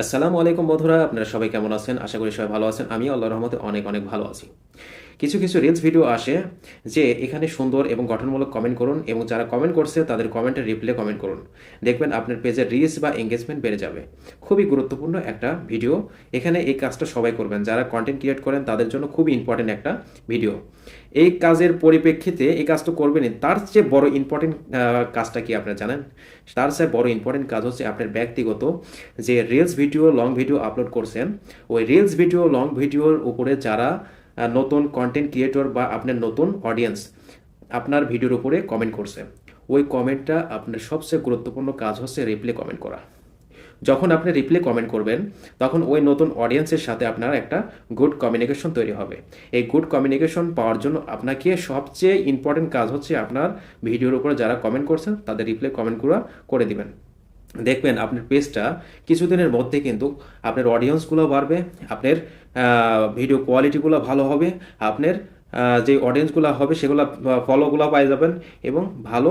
আসসালামু আলাইকুম বন্ধুরা, আপনারা সবাই কেমন আছেন? আশা করি সবাই ভালো আছেন। আমিও আল্লাহর রহমতে অনেক অনেক ভালো আছি। কিছু কিছু রিলস ভিডিও আসে যে এখানে সুন্দর এবং গঠনমূলক কমেন্ট করুন এবং যারা কমেন্ট করছে তাদের কমেন্টের রিপ্লে কমেন্ট করুন। দেখবেন আপনার পেজের রিচ বা এঙ্গেজমেন্ট বেড়ে যাবে। খুবই গুরুত্বপূর্ণ একটা ভিডিও। এখানে এই কাজটা সবাই করবেন, যারা কন্টেন্ট ক্রিয়েট করেন তাদের জন্য খুবই ইম্পর্টেন্ট একটা ভিডিও। এই কাজের পরিপ্রেক্ষিতে এই কাজটা করবেনই, তার চেয়ে বড় ইম্পর্টেন্ট কাজটা কি আপনারা জানেন? তার চেয়ে বড় ইম্পর্টেন্ট কাজ হচ্ছে আপনার ব্যক্তিগত যে reels video, long video upload করছেন, ওই রিলস ভিডিও, লং ভিডিওর উপরে যারা নতুন কন্টেন্ট ক্রিয়েটর বা আপনার নতুন অডিয়েন্স আপনার ভিডিওর উপরে কমেন্ট করছে, ওই কমেন্টটা আপনার সবচেয়ে গুরুত্বপূর্ণ কাজ হচ্ছে রিপ্লে কমেন্ট করা। যখন আপনি রিপ্লে কমেন্ট করবেন তখন ওই নতুন অডিয়েন্সের সাথে আপনার একটা গুড কমিউনিকেশন তৈরি হবে। এই গুড কমিউনিকেশন পাওয়ার জন্য আপনাকে সবচেয়ে ইম্পর্টেন্ট কাজ হচ্ছে আপনার ভিডিওর উপরে যারা কমেন্ট করছেন তাদের রিপ্লে কমেন্টগুলো করে দিবেন। দেখবেন আপনার পেজটা কিছুদিনের মধ্যে কিন্তু আপনার অডিয়েন্সগুলো বাড়বে, আপনার ভিডিও কোয়ালিটিগুলো ভালো হবে, আপনার যে অডিয়েন্সগুলো হবে সেগুলো ফলোগুলো পেয়ে যাবেন এবং ভালো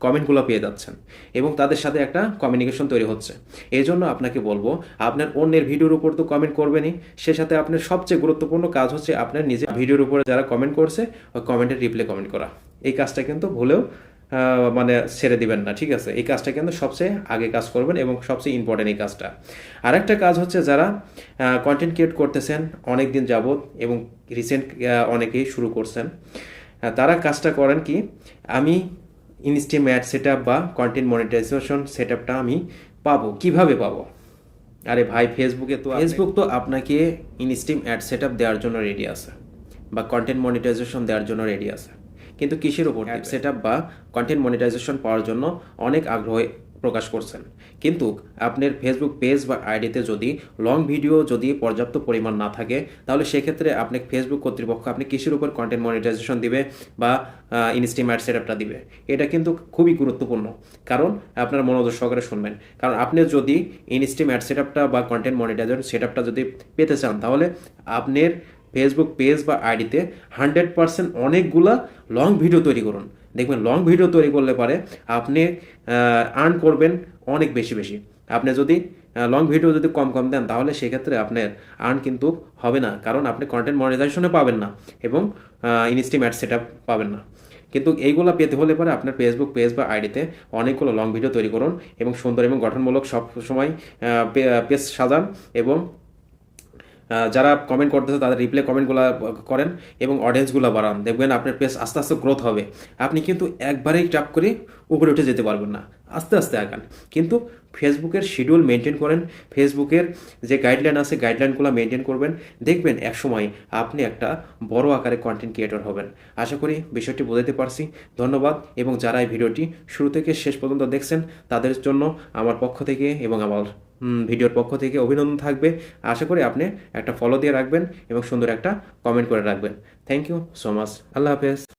কমেন্টগুলো পেয়ে যাচ্ছেন এবং তাদের সাথে একটা কমিউনিকেশন তৈরি হচ্ছে। এই জন্য আপনাকে বলবো, আপনার অন্যের ভিডিওর উপর তো কমেন্ট করবেনই, সে সাথে আপনার সবচেয়ে গুরুত্বপূর্ণ কাজ হচ্ছে আপনার নিজের ভিডিওর উপরে যারা কমেন্ট করছে ওই কমেন্টের রিপ্লে কমেন্ট করা। এই কাজটা কিন্তু ভুলেও মানে ছেড়ে দিবেন না, ঠিক আছে? এই কাজটা কিন্তু সবচেয়ে আগে কাজ করবেন এবং সবচেয়ে ইম্পর্টেন্ট এই কাজটা। আরেকটা কাজ হচ্ছে, যারা কন্টেন্ট ক্রিয়েট করতেছেন অনেক দিন যাবত এবং রিসেন্ট অনেকেই শুরু করছেন, তারা কাজটা করেন কি, আমি ইনস্টিম অ্যাড সেট বা কন্টেন্ট মনিটাইজেশন সেট আমি পাবো, কিভাবে পাবো? আরে ভাই, ফেসবুক তো আপনাকে ইনস্টিম অ্যাড সেট দেওয়ার জন্য রেডি আছে বা কন্টেন্ট মনিটাইজেশন দেওয়ার জন্য রেডি আছে, কিন্তু কিসের উপর? অ্যাড সেট বা কন্টেন্ট মনিটাইজেশন পাওয়ার জন্য অনেক আগ্রহ প্রকাশ করছেন, কিন্তু আপনার ফেসবুক পেজ বা আইডিতে যদি লং ভিডিও যদি পর্যাপ্ত পরিমাণ না থাকে, তাহলে সেক্ষেত্রে আপনি ফেসবুক কর্তৃপক্ষ আপনি কিসের উপর কন্টেন্ট মনিটাইজেশন দিবে বা ইনস্টিম অ্যাড সেটআপটা দিবে? এটা কিন্তু খুবই গুরুত্বপূর্ণ, কারণ আপনার মনোযোগ সহকারে শুনবেন। কারণ আপনি যদি ইনস্টিম অ্যাড সেটআপটা বা কন্টেন্ট মনিটাইজেশন সেটআপটা যদি পেতে চান, তাহলে আপনার ফেসবুক পেজ বা আইডিতে 100% অনেকগুলা লং ভিডিও তৈরি করুন। দেখবেন লং ভিডিও তৈরি করলে পারে আপনি আর্ন করবেন অনেক বেশি বেশি। আপনি যদি লং ভিডিও যদি কম কম দেন, তাহলে সেক্ষেত্রে আপনার আর্ন কিন্তু হবে না, কারণ আপনি কন্টেন্ট মনিটাইজেশনে পাবেন না এবং ইনস্টিম অ্যাড সেটআপ পাবেন না। কিন্তু এইগুলো পেতে হলে পরে আপনার ফেসবুক পেজ বা আইডিতে অনেকগুলো লং ভিডিও তৈরি করুন এবং সুন্দর এবং গঠনমূলক সব সময় পেজ সাজান এবং যারা কমেন্ট করতেছে তাদের রিপ্লে কমেন্টগুলো করেন এবং অডিয়েন্সগুলো বাড়ান। দেখবেন আপনার পেজ আস্তে আস্তে গ্রোথ হবে। আপনি কিন্তু একবারেই টাপ করে উপরে উঠে যেতে পারবেন না, আস্তে আস্তে আগান। কিন্তু ফেসবুকের শিডিউল মেনটেন করেন, ফেসবুকের যে গাইডলাইন আছে গাইডলাইনগুলো মেনটেন করবেন, দেখবেন একসময় আপনি একটা বড় আকারে কন্টেন্ট ক্রিয়েটর হবেন। আশা করি বিষয়টি বোঝাতে পারছি। ধন্যবাদ। এবং যারা এই ভিডিওটি শুরু থেকে শেষ পর্যন্ত দেখছেন তাদের জন্য আমার পক্ষ থেকে এবং আমার ভিডিওর পক্ষ থেকে অভিনন্দন থাকবে। আশা করি আপনি একটা ফলো দিয়ে রাখবেন এবং সুন্দর একটা কমেন্ট করে রাখবেন। Thank you so much. Allah হাফেজ।